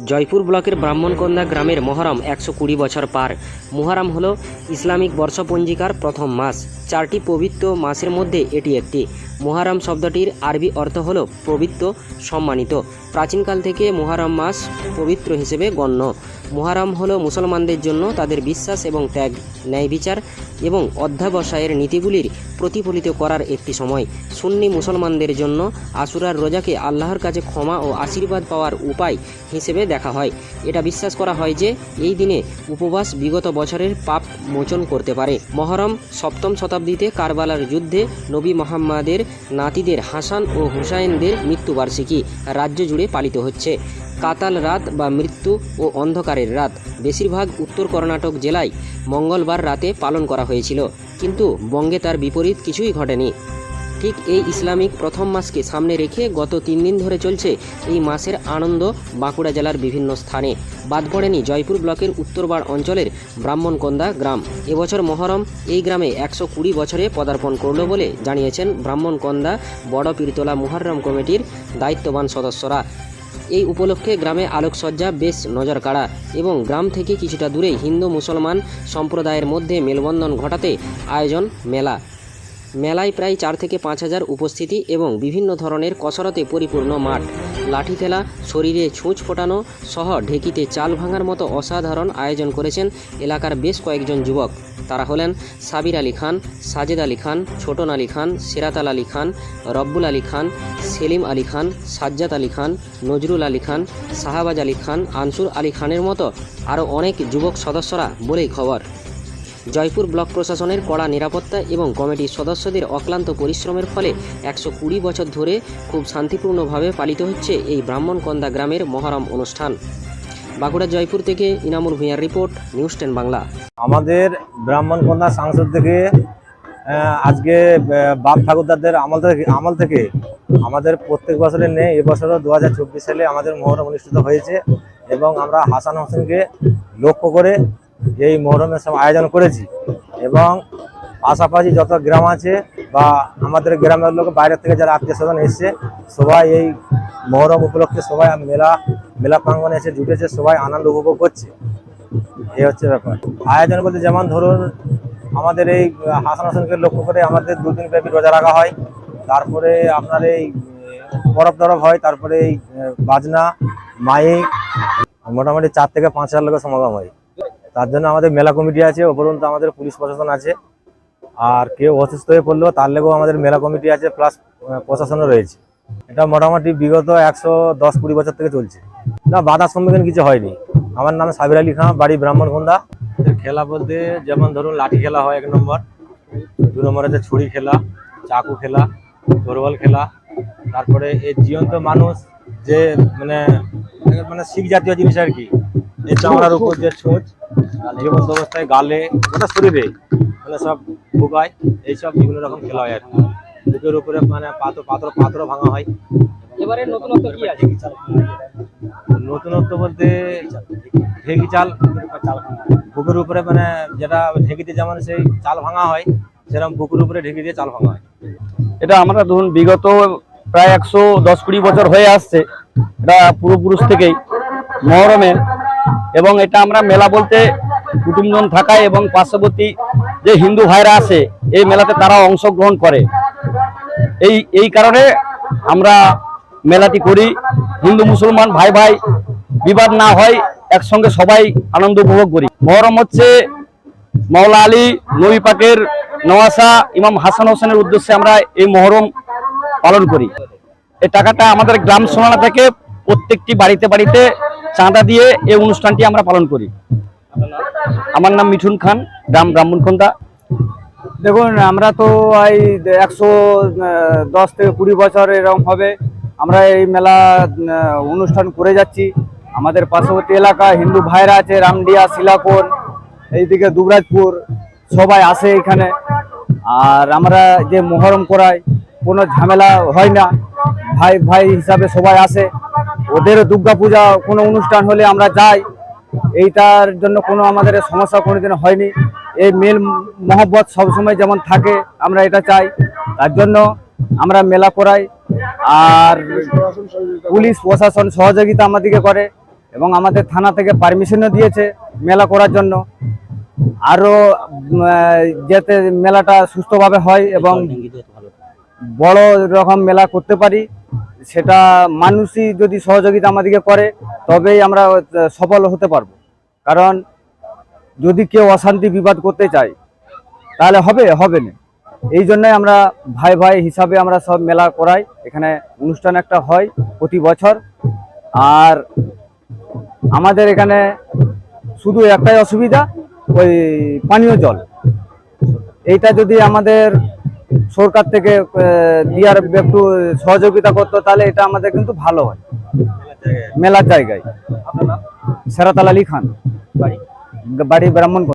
জয়পুর ব্লকের ব্রাহ্মণকন্দা গ্রামের মহরম 120 বছর পার। মুহররম হল ইসলামিক বর্ষপঞ্জিকার প্রথম মাস। 4টি পবিত্র মাসের মধ্যে এটি একটি। মুহররম শব্দটির আরবি অর্থ হল পবিত্র, সম্মানিত। প্রাচীনকাল থেকে মুহররম মাস পবিত্র হিসেবে গণ্য। মুহররম হল মুসলমানদের জন্য তাদের বিশ্বাস এবং ত্যাগ, ন্যায় বিচার এবং অধ্যাবসায়ের নীতিগুলির প্রতিফলিত করার একটি সময়। সুন্নি মুসলমানদের জন্য আশুরার রোজাকে আল্লাহর কাছে ক্ষমা ও আশীর্বাদ পাওয়ার উপায় হিসেবে দেখা হয়। এটা বিশ্বাস করা হয় যে এই দিনে উপবাস বিগত বছরের পাপ মোচন করতে পারে। মহরম 7ম শতাব্দীতে কারবালার যুদ্ধে নবী মুহাম্মাদের নাতিদের হাসান ও হুসাইনদের মৃত্যুবার্ষিকী রাজ্য জুড়ে পালিত হচ্ছে। কাতাল রাত বা মৃত্যু ও অন্ধকারের রাত বেশিরভাগ উত্তর কর্ণাটক জেলায় মঙ্গলবার রাতে পালন করা হয়েছিল, কিন্তু বঙ্গে তার বিপরীত কিছুই ঘটেনি। ঠিক এই ইসলামিক প্রথম মাসকে সামনে রেখে গত 3 দিন ধরে চলছে এই মাসের আনন্দ বাঁকুড়া জেলার বিভিন্ন স্থানে। বাদ পড়েনি জয়পুর ব্লকের উত্তরবাড় অঞ্চলের ব্রাহ্মণকন্দা গ্রাম। এবছর মহরম এই গ্রামে 120 বছরে পদার্পণ করল বলে জানিয়েছেন ব্রাহ্মণকন্দা বড় পীরতলা মুহররম কমিটির দায়িত্ববান সদস্যরা। এই উপলক্ষে গ্রামে আলোকসজ্জা বেশ নজর কাড়া এবং গ্রাম থেকে কিছুটা দূরেই হিন্দু মুসলমান সম্প্রদায়ের মধ্যে মেলবন্ধন ঘটাতে আয়োজন মেলায় প্রায় 4 থেকে 5 হাজার উপস্থিতি এবং বিভিন্ন ধরনের কসরতে পরিপূর্ণ মাঠ। লাঠি খেলা, শরীরে ছুঁচ ফোটানো সহ ঢেকিতে চাল ভাঙার মতো অসাধারণ আয়োজন করেছেন এলাকার বেশ কয়েকজন যুবক। তারা হলেন সাবির আলী খান, সাজেদ আলী খান, ছোটন আলী খান, সেরাতাল আলী খান, রব্বুল আলী খান, সেলিম আলী খান, সাজ্জাদ আলী খান, নজরুল আলী খান, শাহবাজ আলী খান, আনসুর আলী খানের মতো আরও অনেক যুবক সদস্যরা বলেই খবর। জয়পুর ব্লক প্রশাসনের কড়া নিরাপত্তা এবং কমিটির সদস্যদের অক্লান্ত পরিশ্রমের ফলে 120 বছর ধরে খুব শান্তিপূর্ণভাবে পালিত হচ্ছে এই ব্রাহ্মণকন্দা গ্রামের মহরম অনুষ্ঠান। বাঁকুড়া জয়পুর থেকে ইনামুর ভূঁইয়ার রিপোর্ট, নিউজ 10 বাংলা। আমাদের ব্রাহ্মণকন্দা সাংসদ থেকে আজকে বাপ ঠাকুরদাদের আমল থেকে আমাদের প্রত্যেক বছরের নেই, এবছরও 2024 সালে আমাদের মহরম অনুষ্ঠিত হয়েছে এবং আমরা হাসান হোসেনকে লক্ষ্য করে এই মহরমের সব আয়োজন করেছি। এবং পাশাপাশি যত গ্রাম আছে বা আমাদের গ্রামের লোক বাইরে থেকে যারা আত্মীয় স্বজন এসছে, সবাই এই মহরম উপলক্ষে সবাই মেলা প্রাঙ্গণে এসে জুটেছে, সবাই আনন্দ উপভোগ করছে। এই হচ্ছে ব্যাপার। আয়োজন বলতে যেমন ধরুন আমাদের এই হাসান হোসেনকে লক্ষ্য করে আমাদের 2 দিন ব্যাপী রোজা রাখা হয়। তারপরে আপনার এই পরব হয়, তারপরে এই বাজনা, মাইক, মোটামুটি 4 থেকে 5 হাজার লোকের সমাগম হয়। তার জন্য আমাদের মেলা কমিটি আছে, উপরন্তু আমাদের পুলিশ প্রশাসন আছে, আর কেউ অসুস্থ হয়ে পড়লেও তার লেগেও আমাদের মেলা কমিটি আছে, প্লাস প্রশাসনও রয়েছে। এটা মোটামুটি বিগত 110-20 বছর থেকে চলছে। না, বাধার সম্মুখীন কিছু হয়নি। আমার নাম সাবির আলী খান, বাড়ি ব্রাহ্মণকন্দা। খেলা বলতে যেমন ধরুন লাঠি খেলা হয় 1 নম্বর, 2 নম্বর আছে ছুরি খেলা, চাকু খেলা, তরোয়াল খেলা। তারপরে এই জীবন্ত মানুষ যে মানে শিখ জাতীয় জিনিস আর কি, এই চামড়ার উপর যে ছোঁচ জীবন্ত অবস্থায় গালে ওটা শরীরে মানে সব ঢুকায়, এইসব বিভিন্ন রকম খেলা হয় আর কি। বুকের উপরে মানে পাত্র ভাঙা হয়। এবারে নতুনত্ব কি আছে? নতুনত্ব বলতে ঢেকি চাল বুকের উপরে, মানে যেটা ঢেকিতে যেমন সেই চাল ভাঙা হয়, সেরকম বুকের উপরে ঢেকি দিয়ে চাল ভাঙা হয়। এটা আমরা ধরুন বিগত প্রায় 110-20 বছর হয়ে আসছে, এটা পূর্বপুরুষ থেকেই মহরমের। এবং এটা আমরা মেলা বলতে কুটুমজন থাকায় এবং পার্শ্ববর্তী যে হিন্দু ভাইরা আছে এই মেলাতে তারা অংশগ্রহণ করে। এই কারণে আমরা মেলাটি করি। হিন্দু মুসলমান ভাই ভাই বিবাদ না হয়, একসঙ্গে সবাই আনন্দ উপভোগ করি। মহরম হচ্ছে মাওলা আলী নবী পাকের নওয়াসা ইমাম হাসান হোসেনের উদ্দেশ্যে আমরা এই মহরম পালন করি। এই টাকাটা আমাদের গ্রাম সোনালা থেকে প্রত্যেকটি বাড়িতে চাঁদা দিয়ে এই অনুষ্ঠানটি আমরা পালন করি। আমার নাম মিঠুন খান, গ্রাম ব্রাহ্মণকন্দা। দেখুন, আমরা তো এই 110 থেকে 20 বছর এরকম হবে আমরা এই মেলা অনুষ্ঠান করে যাচ্ছি। আমাদের পার্শ্ববর্তী এলাকা হিন্দু ভাইরা আছে, রামডিয়া, শিলাকোন, এইদিকে দুবরাজপুর, সবাই আসে এখানে। আর আমরা যে মহরম করাই কোনো ঝামেলা হয় না, ভাই ভাই হিসাবে সবাই আসে। ওদের দুর্গা পূজা কোনো অনুষ্ঠান হলে আমরা যাই, এইটার জন্য কোনো আমাদের সমস্যা কোনোদিন হয়নি। এই মেল মহব্বত সবসময় যেমন থাকে আমরা এটা চাই, তার জন্য আমরা মেলা করাই। আর পুলিশ প্রশাসন সহযোগিতা আমাদেরকে করে। এবং আমাদের থানা থেকে পারমিশনও দিয়েছে মেলা করার জন্য। আরও যাতে মেলাটা সুস্থভাবে হয় এবং বড় রকম মেলা করতে পারি, সেটা মানুষই যদি সহযোগিতা আমাদেরকে করে তবেই আমরা সফল হতে পারবো। কারণ যদি কেউ অশান্তি বিবাদ করতে চায় তাহলে হবে না। এই জন্যই আমরা ভাই ভাই হিসাবে আমরা সব মেলা করাই। এখানে অনুষ্ঠান একটা হয় প্রতি বছর। আর আমাদের এখানে শুধু একটাই অসুবিধা, ওই পানীয় জল। এইটা যদি আমাদের সরকার থেকে দেওয়ার একটু সহযোগিতা করতো তাহলে এটা আমাদের কিন্তু ভালো হয় মেলার জায়গায়। সেরাতাল আলী খান, বাড়ি ব্রাহ্মণ।